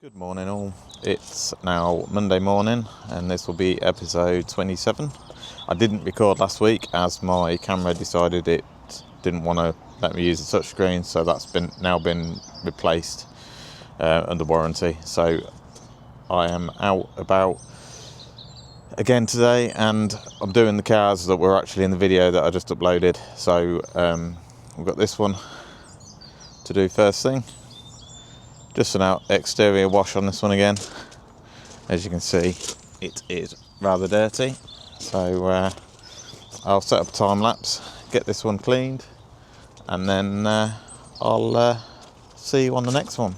Good morning all, it's now Monday morning and this will be episode 27. I didn't record last week as my camera decided it didn't want to let me use the touchscreen, so that's now been replaced under warranty. So I am out about again today and I'm doing the cars that were actually in the video that I just uploaded. So we've got this one to do first thing. Just an exterior wash on this one again. As you can see, it is rather dirty. So I'll set up a time lapse, get this one cleaned, and then I'll see you on the next one.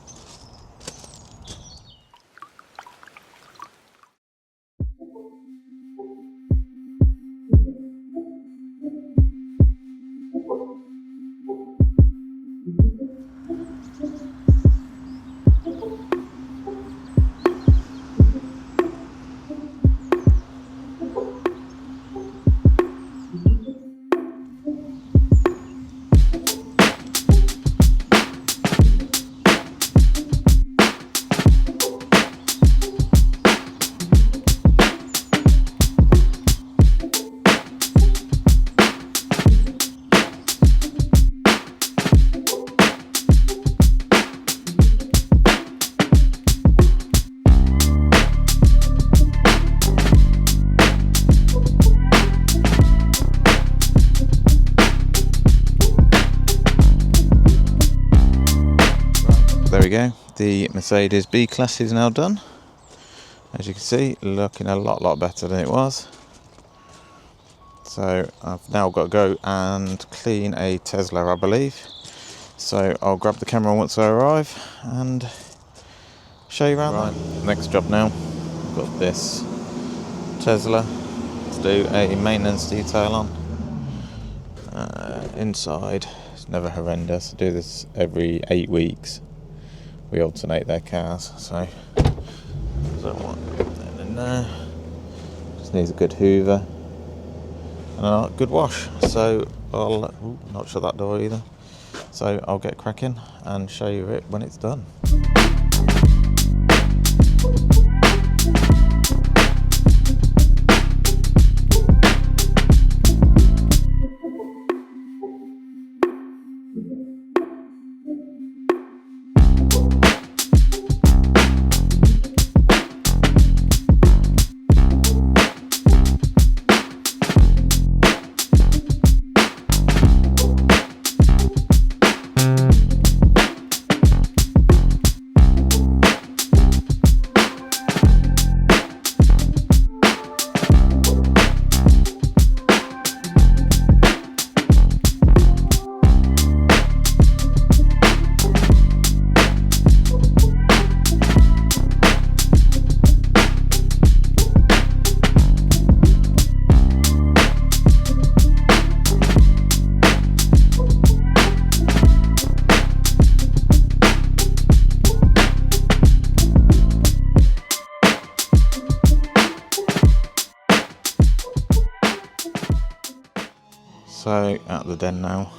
There we go, the Mercedes B-Class is now done. As you can see, looking a lot better than it was. So I've now got to go and clean a Tesla, I believe. So I'll grab the camera once I arrive and show you around. Right, next job now, I've got this Tesla to do a maintenance detail on. Inside, it's never horrendous. I do this every 8 weeks. We alternate their cars, so that one in there. Just needs a good hoover and a good wash. So I'll not shut that door either. So I'll get cracking and show you it when it's done. So at the den now,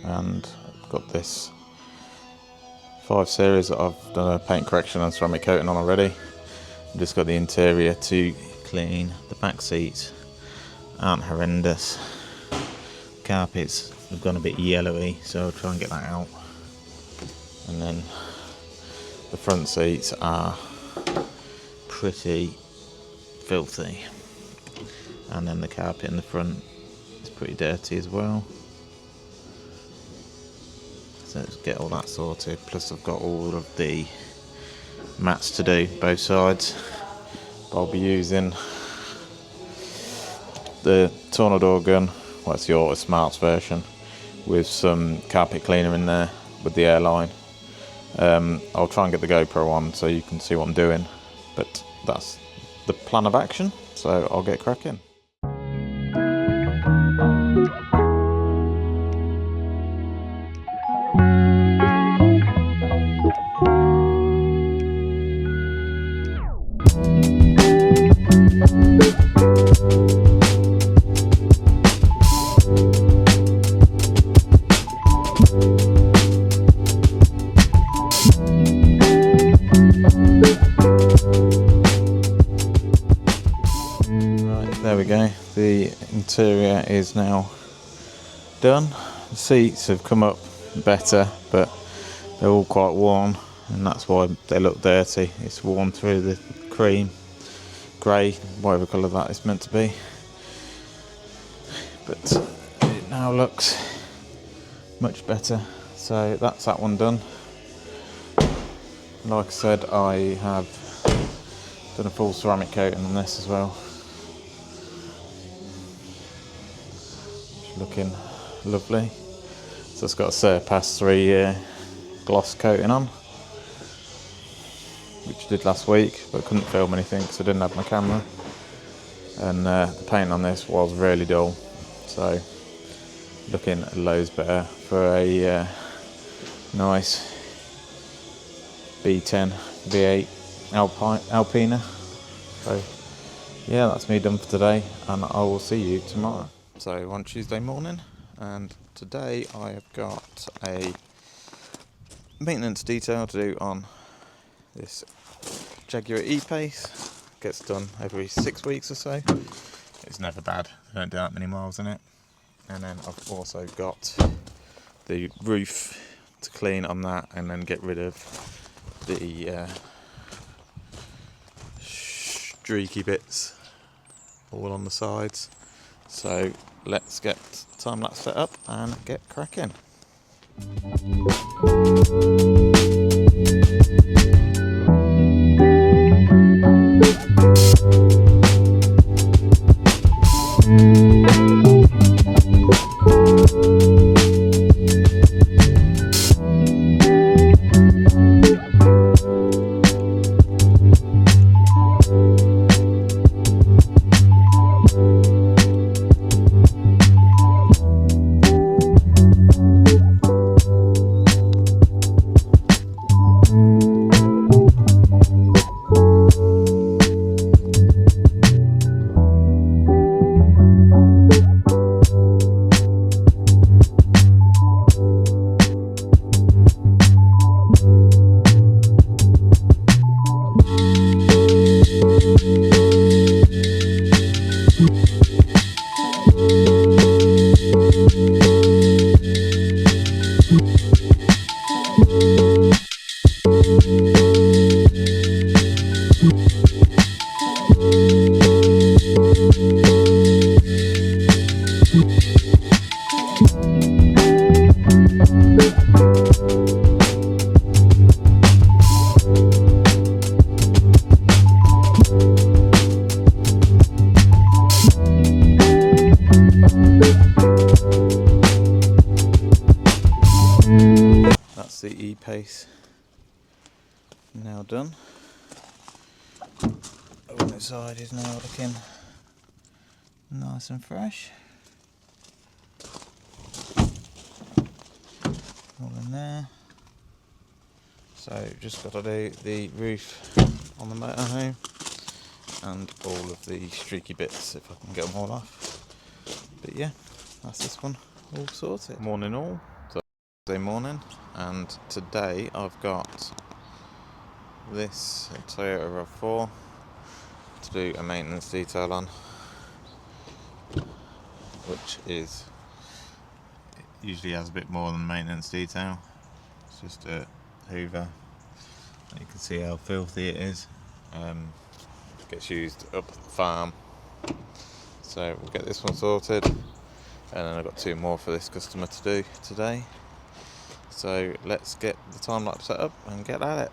and I've got this 5 Series that I've done a paint correction and ceramic coating on already. I've just got the interior to clean. The back seats aren't horrendous. Carpets have gone a bit yellowy, so I'll try and get that out. And then the front seats are pretty filthy. And then the carpet in the front pretty dirty as well, so let's get all that sorted. Plus I've got all of the mats to do both sides. I'll be using the Tornador gun, well it's the Auto Smarts version, with some carpet cleaner in there with the airline. I'll try and get the GoPro on so you can see what I'm doing, but that's the plan of action, so I'll get cracking. interior is now done. The seats have come up better, but they're all quite worn, and that's why they look dirty. It's worn through the cream, grey, whatever colour that is meant to be. But it now looks much better. So that's that one done. Like I said, I have done a full ceramic coating on this as well. It's looking lovely. So it's got a Surpass 3-year gloss coating on, which I did last week, but couldn't film anything because I didn't have my camera. And the paint on this was really dull, so looking loads better for a nice B10 V8 Alpina. So yeah, that's me done for today, and I will see you tomorrow. So on Tuesday morning, and today I have got a maintenance detail to do on this Jaguar E-Pace. Gets done every 6 weeks or so. It's never bad, I don't do that many miles in it. And then I've also got the roof to clean on that, and then get rid of the streaky bits all on the sides. So let's get time lapse set up and get cracking. That's the E-Pace now done. On the side is now looking nice and fresh. All in there. So just got to do the roof on the motorhome and all of the streaky bits if I can get them all off. But yeah, that's this one all sorted. Morning all. Thursday morning, and today I've got this Toyota RAV4 to do a maintenance detail on, which is, it usually has a bit more than maintenance detail. It's just a hoover. You can see how filthy it is. Gets used up at the farm, so we'll get this one sorted, and then I've got 2 more for this customer to do today. So let's get the time lapse set up and get at it.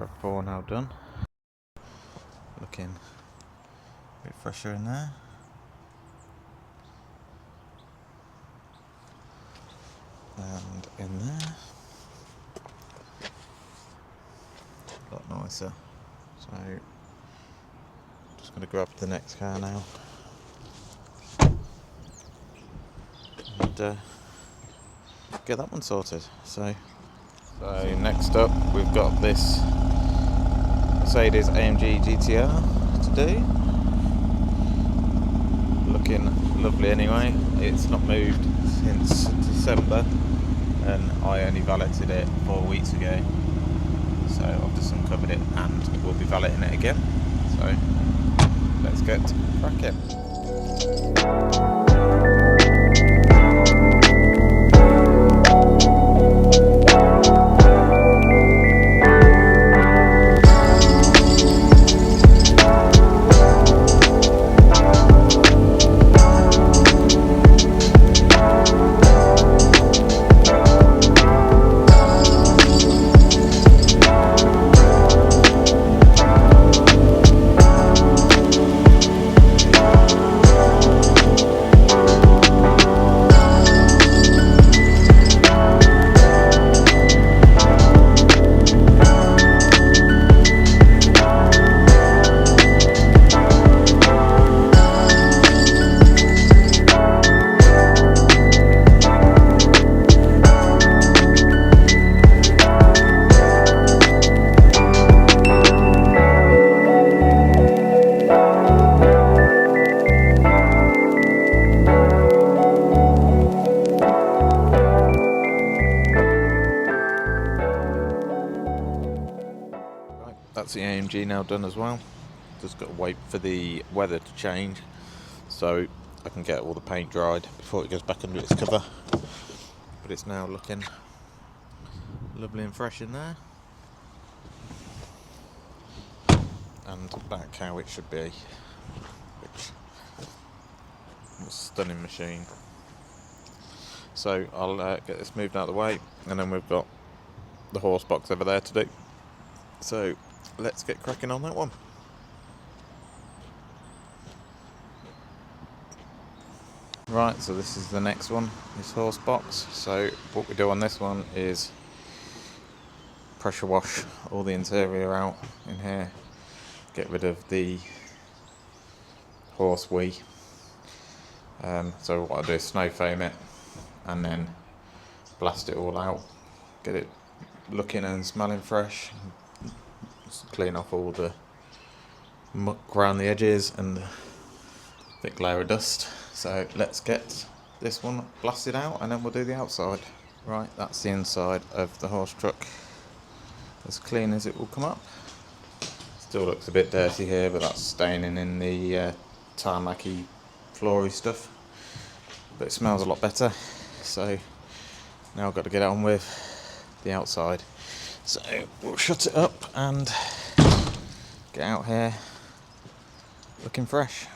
RAV4 now done. Looking a bit fresher in there. And in there. A lot nicer. So, just going to grab the next car now. And get that one sorted. So next up we've got this Mercedes AMG GTR to do. Looking lovely anyway. It's not moved since December and I only valeted it 4 weeks ago. So I've just uncovered it and we'll be valeting it again. So let's get cracking. That's the AMG now done as well. Just got to wait for the weather to change so I can get all the paint dried before it goes back under its cover. But it's now looking lovely and fresh in there. And back how it should be, which is a stunning machine. So I'll get this moved out of the way, and then we've got the horse box over there to do. So let's get cracking on that one. Right, so this is the next one, this horse box. So what we do on this one is pressure wash all the interior out in here, get rid of the horse wee. So what I do is snow foam it and then blast it all out, get it looking and smelling fresh. Just clean off all the muck around the edges and the thick layer of dust. So let's get this one blasted out and then we'll do the outside. Right, that's the inside of the horse truck, as clean as it will come up. Still looks a bit dirty here, but that's staining in the tarmacy floory stuff, but it smells a lot better. So now I've got to get on with the outside. So we'll shut it up and get out here looking fresh.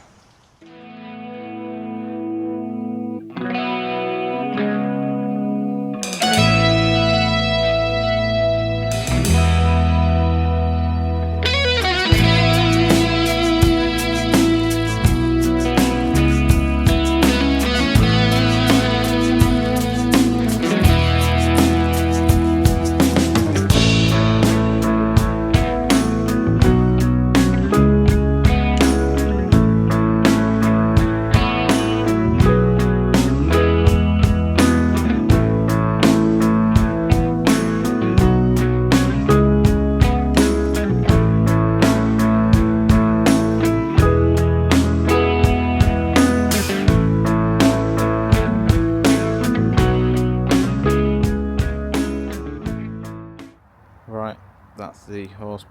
Right, that's the horse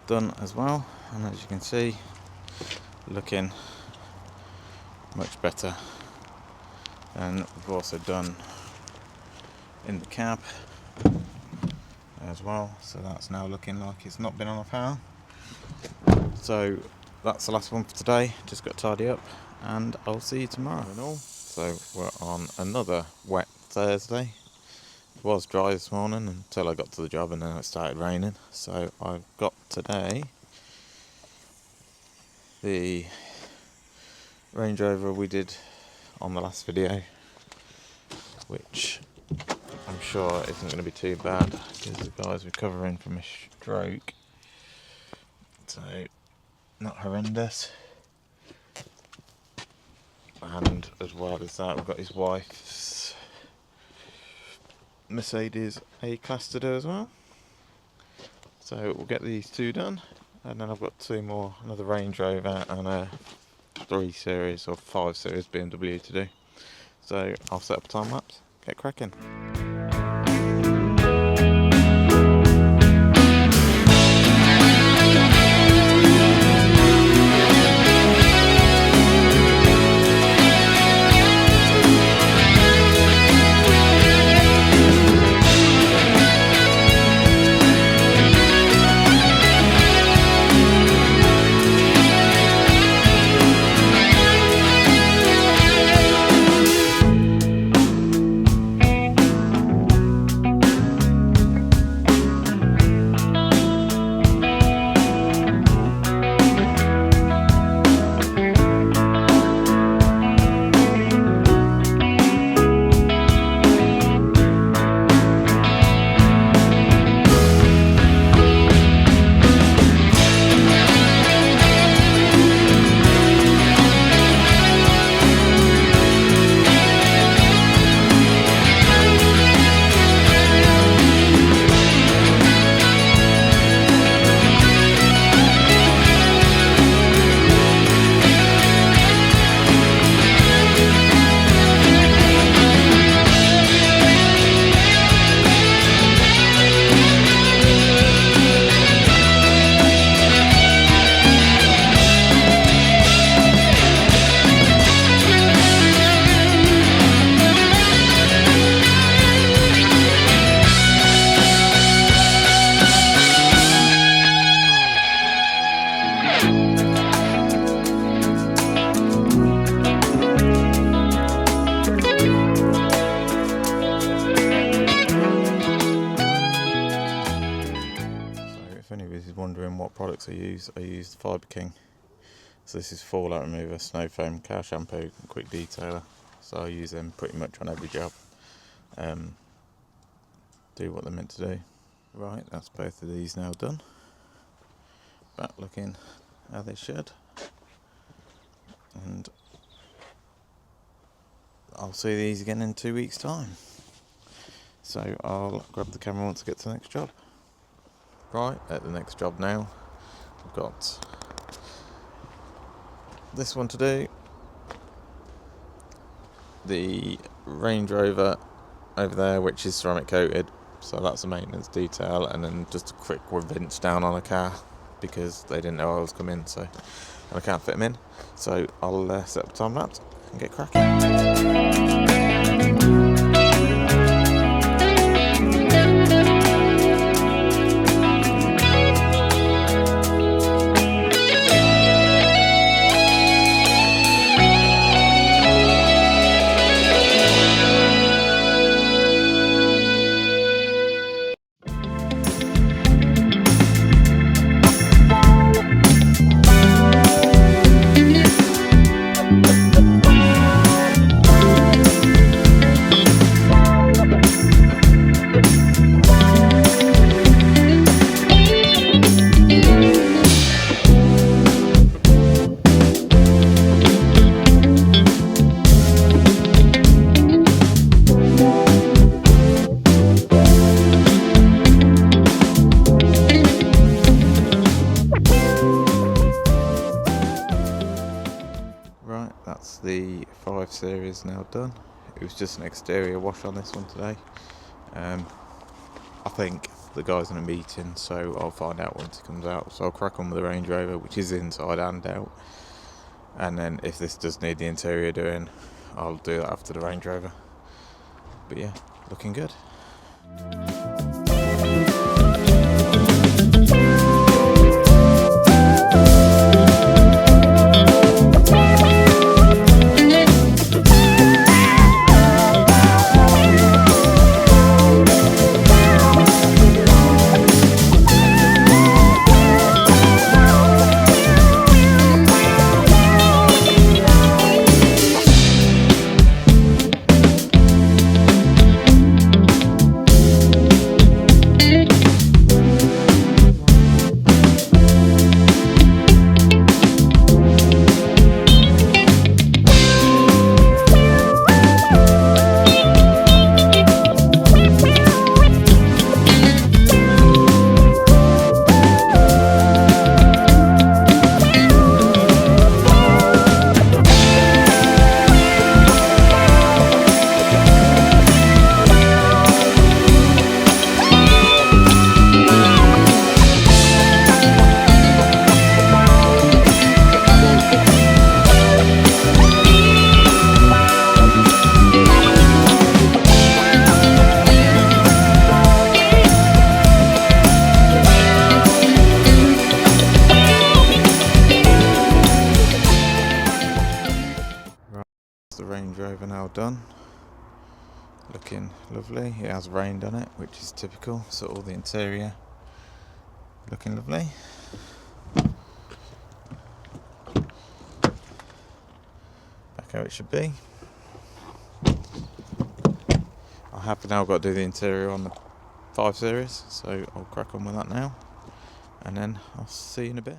done as well, and as you can see, looking much better. And we've also done in the cab as well, so that's now looking like it's not been on a power. So that's the last one for today. Just got to tidy up and I'll see you tomorrow and all. So we're on another wet Thursday It was dry this morning until I got to the job, and then it started raining. So I've got today the Range Rover we did on the last video, which I'm sure isn't going to be too bad because the guy's recovering from a stroke, so not horrendous. And as well as that, we've got his wife's Mercedes A-Class to do as well. So we'll get these two done, and then I've got two more, another Range Rover and a 3 Series or 5 Series BMW to do. So I'll set up a time lapse, get cracking. Wondering what products I use the Fibre King. So this is fallout remover, snow foam, cow shampoo, and quick detailer. So I use them pretty much on every job. Do what they're meant to do. Right, that's both of these now done. Back looking how they should. And I'll see these again in 2 weeks' time. So I'll grab the camera once I get to the next job. Right, at the next job now, I've got this one to do, the Range Rover over there, which is ceramic coated, so that's a maintenance detail, and then just a quick rinse down on a car because they didn't know I was coming, so and I can't fit them in. So I'll set up a time lapse and get cracking. That's the 5 Series now done. It was just an exterior wash on this one today. I think the guy's in a meeting, so I'll find out once he comes out. So I'll crack on with the Range Rover, which is inside and out. And then if this does need the interior doing, I'll do that after the Range Rover. But yeah, looking good. the Range Rover now done. Looking lovely. It has rained on it, which is typical, so all the interior looking lovely. Back how it should be. I have now got to do the interior on the 5 Series, so I'll crack on with that now, and then I'll see you in a bit.